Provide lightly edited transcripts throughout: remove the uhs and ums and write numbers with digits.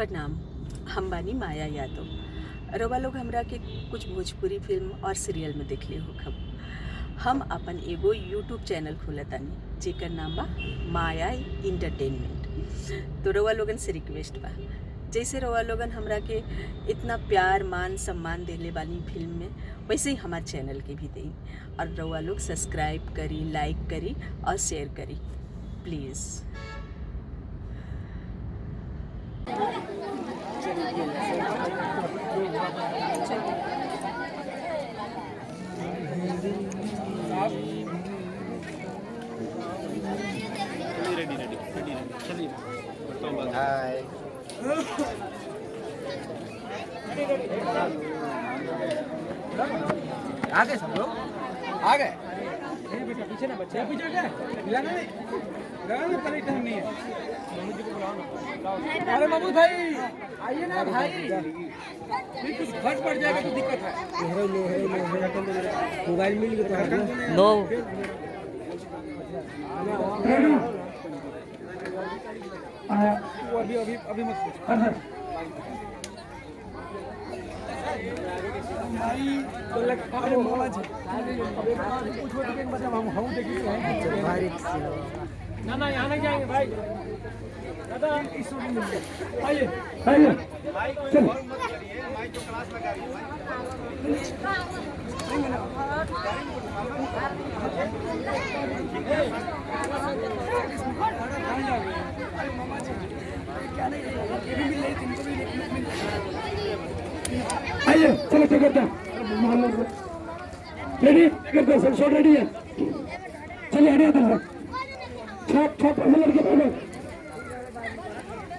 प्रणाम। हम बानी माया यादव। रउआ लोग हमरा के कुछ भोजपुरी फिल्म और सीरियल में देखले हो। हम अपन एगो यूट्यूब चैनल खोलतानी जेकर नाम बा माया इंटरटेनमेंट। तो रउआ लोगन से रिक्वेस्ट बा, जैसे रउआ लोगन हमरा के इतना प्यार मान सम्मान देले बानी फिल्म में, वैसे ही हमारे चैनल के भी दें। और रउआ लोग सब्सक्राइब करी, लाइक करी और शेयर करी प्लीज़। हाय आ गए सब लोग आ गए। बेटा पीछे ना, बच्चा पीछे हिलाना नहीं, लगाना परेशान टाइम नहीं है। अरे महमूद भाई आइए ना भाई, फिर कुछ खर्च पड़ जाएगा तो दिक्कत है। मोबाइल मिल गया तो नो अभी अभी अभी मत पूछ। तो लग अरे मोला जी कुछ हो टिकट बता हम हाउ देखिए है भाई। ना ना यहां नहीं जाएंगे भाई, दादा इस रूम में आइए आइए भाई। कोई और मत करिए, माइक जो क्लास लगा रही है। आइए चलो ठीक है, रेडी करते हैं, सब शॉट रेडी है। चलिए हटिए तो छाप छाप लड़के पहले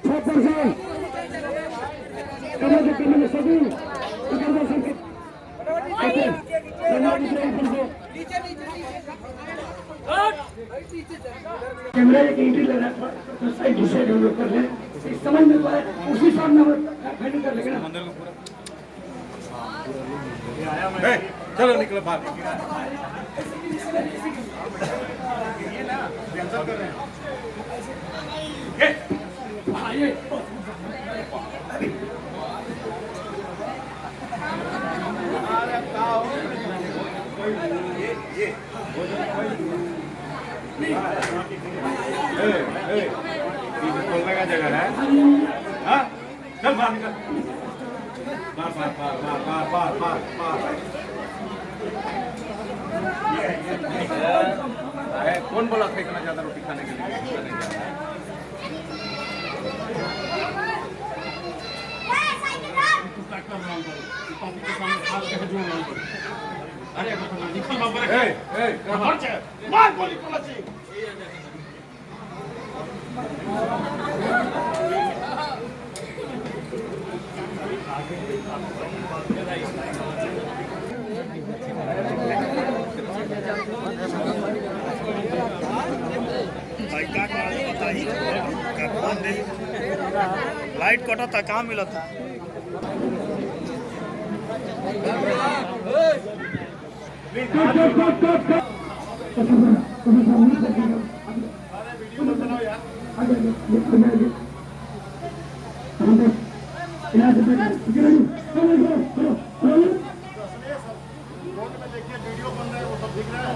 छाप पर से करने में सभी इधर से कैमरा की एंट्री लेना तो साइड डिसाइड हम लोग कर ले, समझ में पाए उसी साथ में फाइनल कर लेंगे ना। चलो निकलो बाहर। ये ना कैंसिल कर रहे हैं। आइए खोलने का जगह है। हाँ चल बाहर निकल, बार बार बार बार बार बार बार। कौन बोला फेंकना ज्यादा रोटी खाने के लिए? लाइट कटा था, कहाँ मिला था? वीडियो बन रहा है, वो सब दिख रहा है।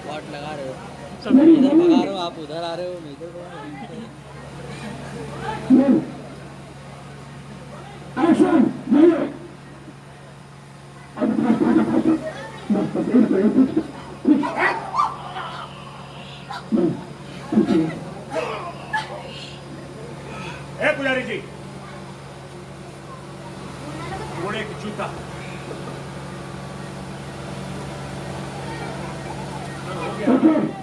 वाट लगा रहे हो, इधर भगा रहे हो, आप उधर आ रहे हो, मैं इधर पुजारी जी घोड़े की जूता हो गया।